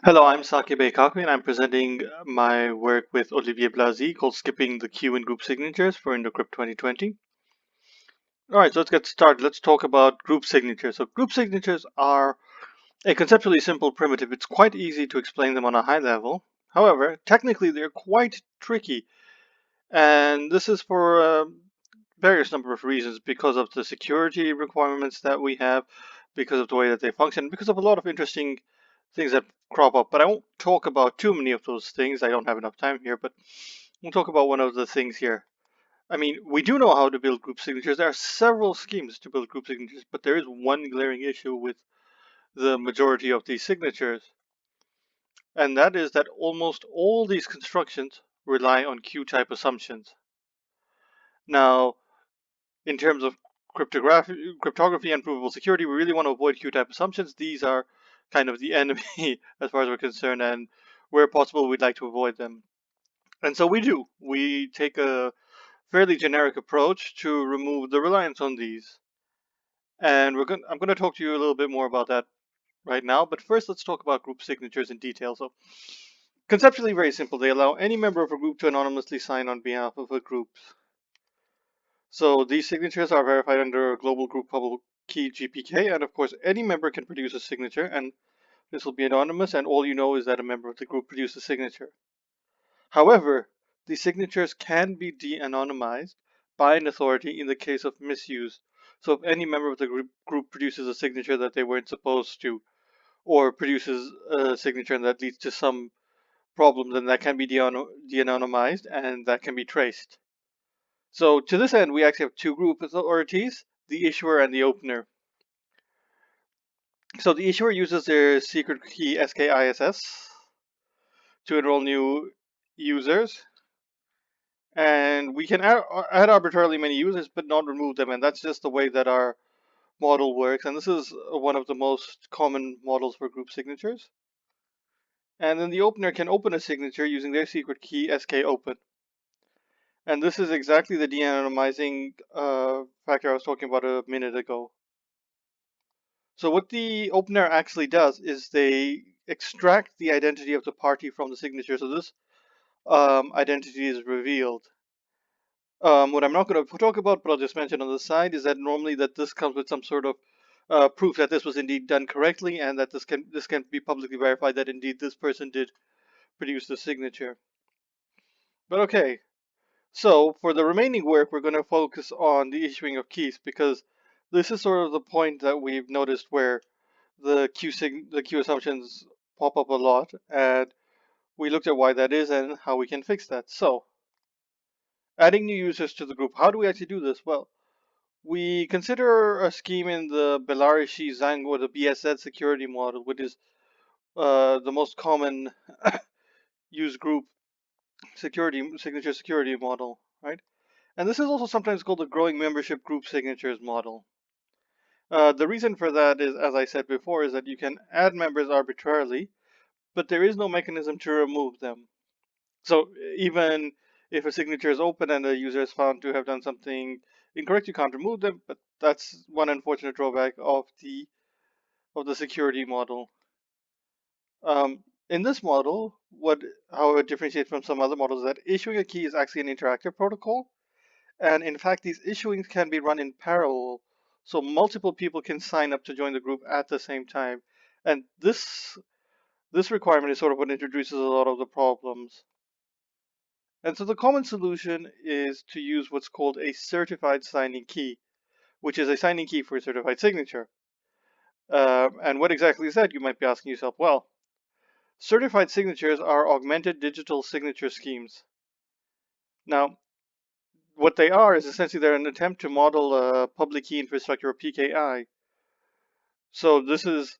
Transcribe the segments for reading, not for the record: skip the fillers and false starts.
Hello, I'm Saqib Kakvi, and I'm presenting my work with Olivier Blazy called Skipping the Queue in Group Signatures for Indocrypt 2020. All right, so let's get started. Let's talk about group signatures. So group signatures are a conceptually simple primitive. It's quite easy to explain them on a high level. However, technically they're quite tricky, and this is for various number of reasons because of the security requirements that we have, because of the way that they function, because of a lot of interesting things that crop up. But I won't talk about too many of those things. I don't have enough time here, but we'll talk about one of the things here. I mean, we do know how to build group signatures. There are several schemes to build group signatures, but there is one glaring issue with the majority of these signatures, and that is that almost all these constructions rely on Q-type assumptions. Now, in terms of cryptography and provable security, we really want to avoid Q-type assumptions. These are kind of the enemy as far as we're concerned, and where possible, we'd like to avoid them. And so we do. We take a fairly generic approach to remove the reliance on these. And I'm going to talk to you a little bit more about that right now. But first, let's talk about group signatures in detail. So, conceptually, very simple. They allow any member of a group to anonymously sign on behalf of a group. So these signatures are verified under a global group public key GPK, and of course, any member can produce a signature, and this will be anonymous, and all you know is that a member of the group produced a signature. However, these signatures can be de-anonymized by an authority in the case of misuse. So if any member of the group produces a signature that they weren't supposed to, or produces a signature that leads to some problem, then that can be de-anonymized, and that can be traced. So to this end, we actually have two group authorities, the issuer and the opener. So the issuer uses their secret key SKISS to enroll new users, and we can add arbitrarily many users but not remove them, and that's just the way that our model works, and this is one of the most common models for group signatures. And then the opener can open a signature using their secret key SKOpen. And this is exactly the de-anonymizing factor I was talking about a minute ago. So what the opener actually does is they extract the identity of the party from the signature. So this identity is revealed. What I'm not going to talk about, but I'll just mention on the side, is that normally that this comes with some sort of proof that this was indeed done correctly, and that this can be publicly verified that indeed this person did produce the signature. But okay, so for the remaining work, we're going to focus on the issuing of keys, because this is sort of the point that we've noticed where the Q assumptions pop up a lot, and we looked at why that is and how we can fix that. So, adding new users to the group. How do we actually do this? Well, we consider a scheme in the Belarus-Zhang or the BSZ security model, which is the most common used group signature security model, right? And this is also sometimes called the growing membership group signatures model. The reason for that is, as I said before, is that you can add members arbitrarily, but there is no mechanism to remove them. So even if a signature is open and a user is found to have done something incorrect, you can't remove them. But that's one unfortunate drawback of the security model. In this model, how it differentiates from some other models is that issuing a key is actually an interactive protocol, and in fact, these issuings can be run in parallel, so multiple people can sign up to join the group at the same time. And this requirement is sort of what introduces a lot of the problems. And so the common solution is to use what's called a certified signing key, which is a signing key for a certified signature. And what exactly is that? You might be asking yourself. Well, certified signatures are augmented digital signature schemes. Now, what they are is essentially they're an attempt to model a public key infrastructure, or PKI. So this is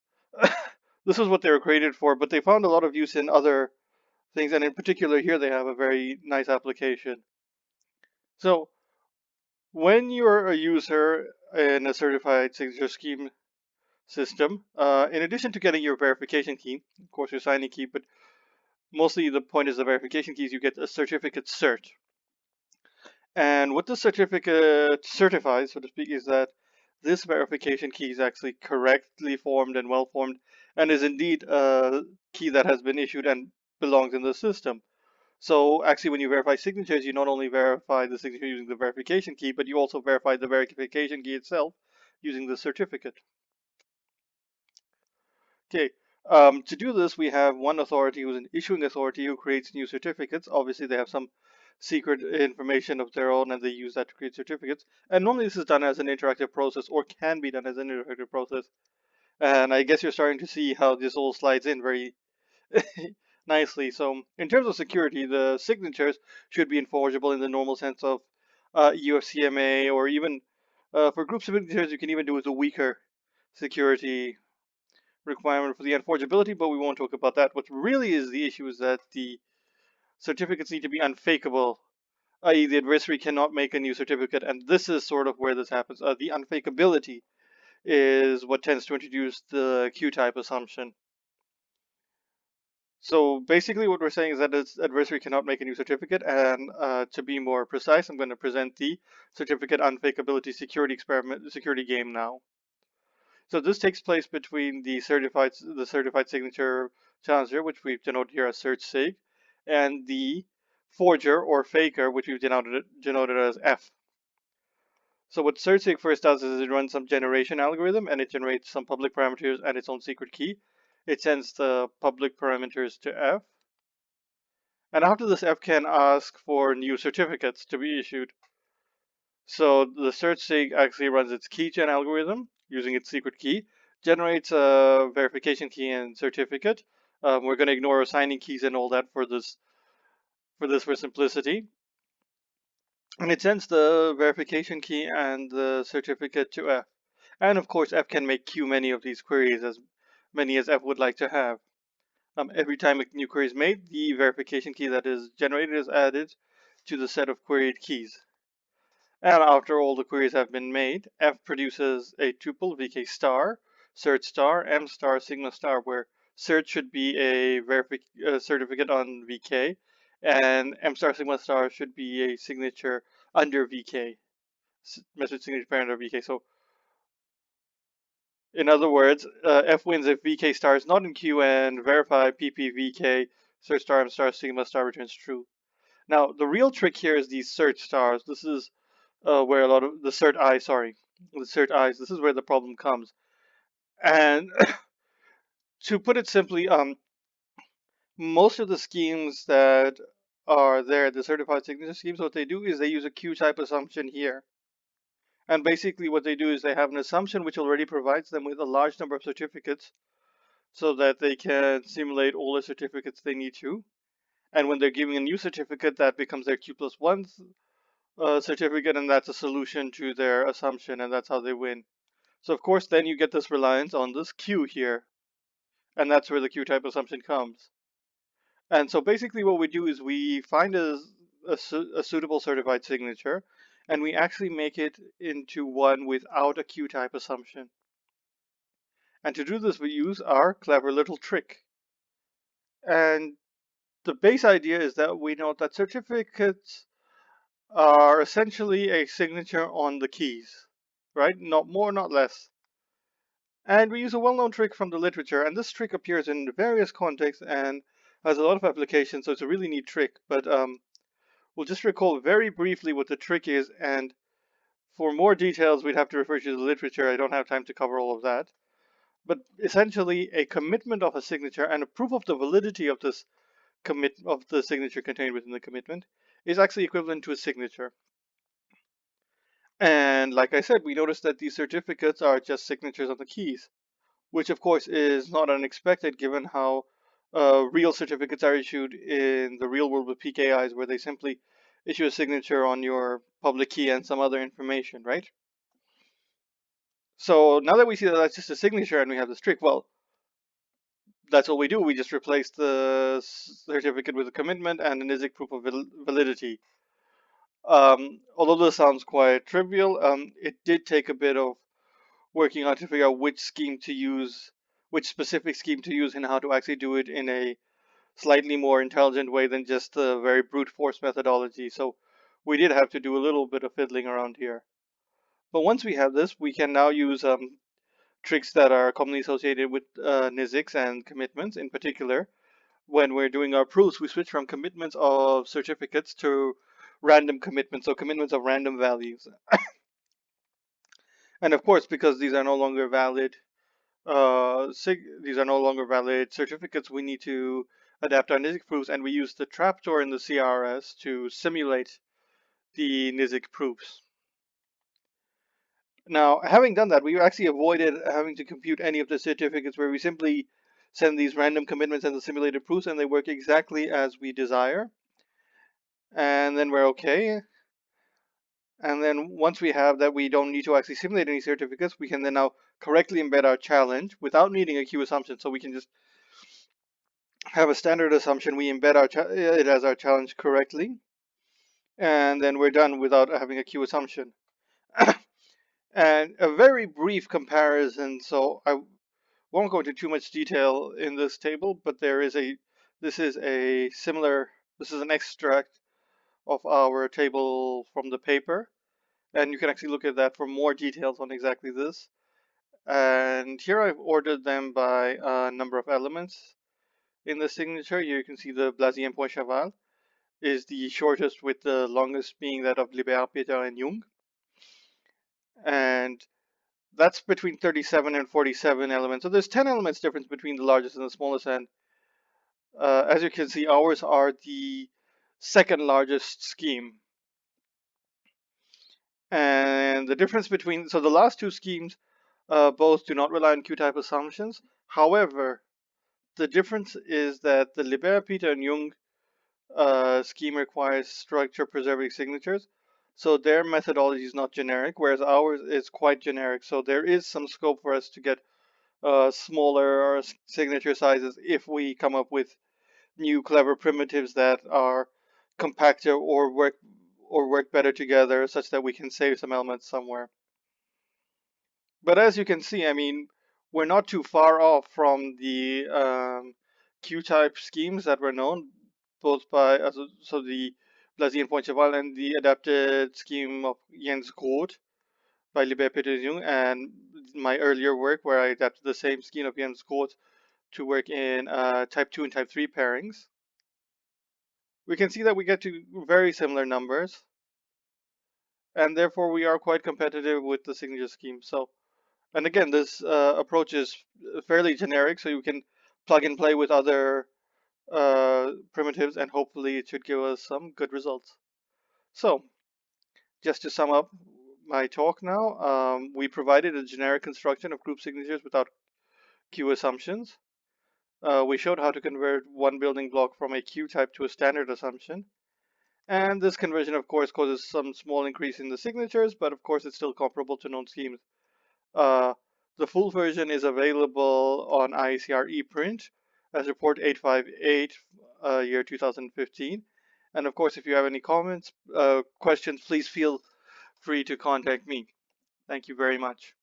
this is what they were created for, but they found a lot of use in other things, and in particular here they have a very nice application. So when you're a user in a certified signature scheme system, in addition to getting your verification key, of course your signing key, but mostly the point is the verification keys, you get a certificate cert. And what the certificate certifies, so to speak, is that this verification key is actually correctly formed and well formed, and is indeed a key that has been issued and belongs in the system. So actually, when you verify signatures, you not only verify the signature using the verification key, but you also verify the verification key itself using the certificate. Okay, to do this, we have one authority who's an issuing authority who creates new certificates. Obviously, they have some secret information of their own and they use that to create certificates. And normally this is done as an interactive process or can be done as an interactive process. And I guess you're starting to see how this all slides in very nicely. So in terms of security, the signatures should be enforceable in the normal sense of UFCMA, or even for group signatures, you can even do with a weaker security requirement for the unforgeability, but we won't talk about that. What really is the issue is that the certificates need to be unfakeable, i.e. the adversary cannot make a new certificate, and this is sort of where this happens. The unfakeability is what tends to introduce the Q-type assumption. So basically what we're saying is that its adversary cannot make a new certificate, and to be more precise, I'm going to present the certificate unfakeability security game now. So this takes place between the certified signature challenger, which we've denoted here as cert_sig, and the forger or faker, which we've denoted as F. So what cert_sig first does is it runs some generation algorithm and it generates some public parameters and its own secret key. It sends the public parameters to F. And after this, F can ask for new certificates to be issued. So the cert_sig actually runs its keygen algorithm using its secret key, generates a verification key and certificate. We're going to ignore assigning keys and all that for simplicity. And it sends the verification key and the certificate to F. And of course, F can make Q many of these queries, as many as F would like to have. Every time a new query is made, the verification key that is generated is added to the set of queried keys. And after all the queries have been made, F produces a tuple vk star, cert star, m star, sigma star, where cert should be a certificate on vk, and m star sigma star should be a signature under vk, message signature parent under vk. So in other words, F wins if vk star is not in queue and verify pp vk cert star m star sigma star returns true. Now the real trick here is these cert stars. This is where a lot of the cert eyes. This is where the problem comes. And to put it simply, most of the schemes that are there, the certified signature schemes, what they do is they use a Q-type assumption here. And basically what they do is they have an assumption which already provides them with a large number of certificates so that they can simulate all the certificates they need to. And when they're giving a new certificate, that becomes their Q+1 certificate, and that's a solution to their assumption, and that's how they win. So of course, then you get this reliance on this Q here, and that's where the Q-type assumption comes. And so basically what we do is we find a suitable certified signature, and we actually make it into one without a Q-type assumption. And to do this, we use our clever little trick. And the base idea is that we know that certificates are essentially a signature on the keys, right? Not more, not less. And we use a well-known trick from the literature, and this trick appears in various contexts and has a lot of applications, so it's a really neat trick. But we'll just recall very briefly what the trick is, and for more details, we'd have to refer to the literature. I don't have time to cover all of that. But essentially, a commitment of a signature and a proof of the validity of this of the signature contained within the commitment is actually equivalent to a signature. And like I said, we noticed that these certificates are just signatures on the keys, which of course is not unexpected given how real certificates are issued in the real world with PKIs, where they simply issue a signature on your public key and some other information, right? So now that we see that that's just a signature and we have this trick, well, that's all we do. We just replace the certificate with a commitment and an ISIC proof of validity. Although this sounds quite trivial, it did take a bit of working out to figure out which scheme to use, which specific scheme to use, and how to actually do it in a slightly more intelligent way than just the very brute force methodology. So we did have to do a little bit of fiddling around here. But once we have this, we can now use tricks that are commonly associated with NISICs and commitments. In particular, when we're doing our proofs, we switch from commitments of certificates to random commitments, so commitments of random values. And of course, because these are no longer valid, these are no longer valid certificates, we need to adapt our NISIC proofs, and we use the trapdoor in the CRS to simulate the NISIC proofs. Now, having done that, we actually avoided having to compute any of the certificates, where we simply send these random commitments and the simulated proofs, and they work exactly as we desire. And then we're okay. And then once we have that, we don't need to actually simulate any certificates. We can then now correctly embed our challenge without needing a Q assumption. So we can just have a standard assumption. We embed it as our challenge correctly, and then we're done without having a Q assumption. And a very brief comparison. So I won't go into too much detail in this table, but this is an extract of our table from the paper, and you can actually look at that for more details on exactly this. And here I've ordered them by number of elements in the signature. Here you can see the Blazy and Poincheval is the shortest, with the longest being that of Libert, Peter, and Jung. And that's between 37 and 47 elements. So there's 10 elements difference between the largest and the smallest. And as you can see, ours are the second largest scheme. And the difference between, so the last two schemes both do not rely on Q-type assumptions. However, the difference is that the Libert, Peter, and Jung scheme requires structure preserving signatures. So their methodology is not generic, whereas ours is quite generic. So there is some scope for us to get smaller signature sizes if we come up with new clever primitives that are compactor or work better together, such that we can save some elements somewhere. But as you can see, I mean, we're not too far off from the Q-type schemes that were known, both by so the Blazy and Poincheval, and the adapted scheme of Jens Groth by Libert Peter Jung, and my earlier work where I adapted the same scheme of Jens Groth to work in type 2 and type 3 pairings. We can see that we get to very similar numbers, and therefore we are quite competitive with the signature scheme. So, and again, this approach is fairly generic, so you can plug and play with other primitives, and hopefully it should give us some good results. So, just to sum up my talk now, we provided a generic construction of group signatures without Q assumptions. We showed how to convert one building block from a Q type to a standard assumption. And this conversion, of course, causes some small increase in the signatures, but of course it's still comparable to known schemes. Uh, the full version is available on IACR ePrint as report 858, year 2015. And of course, if you have any comments, questions, please feel free to contact me. Thank you very much.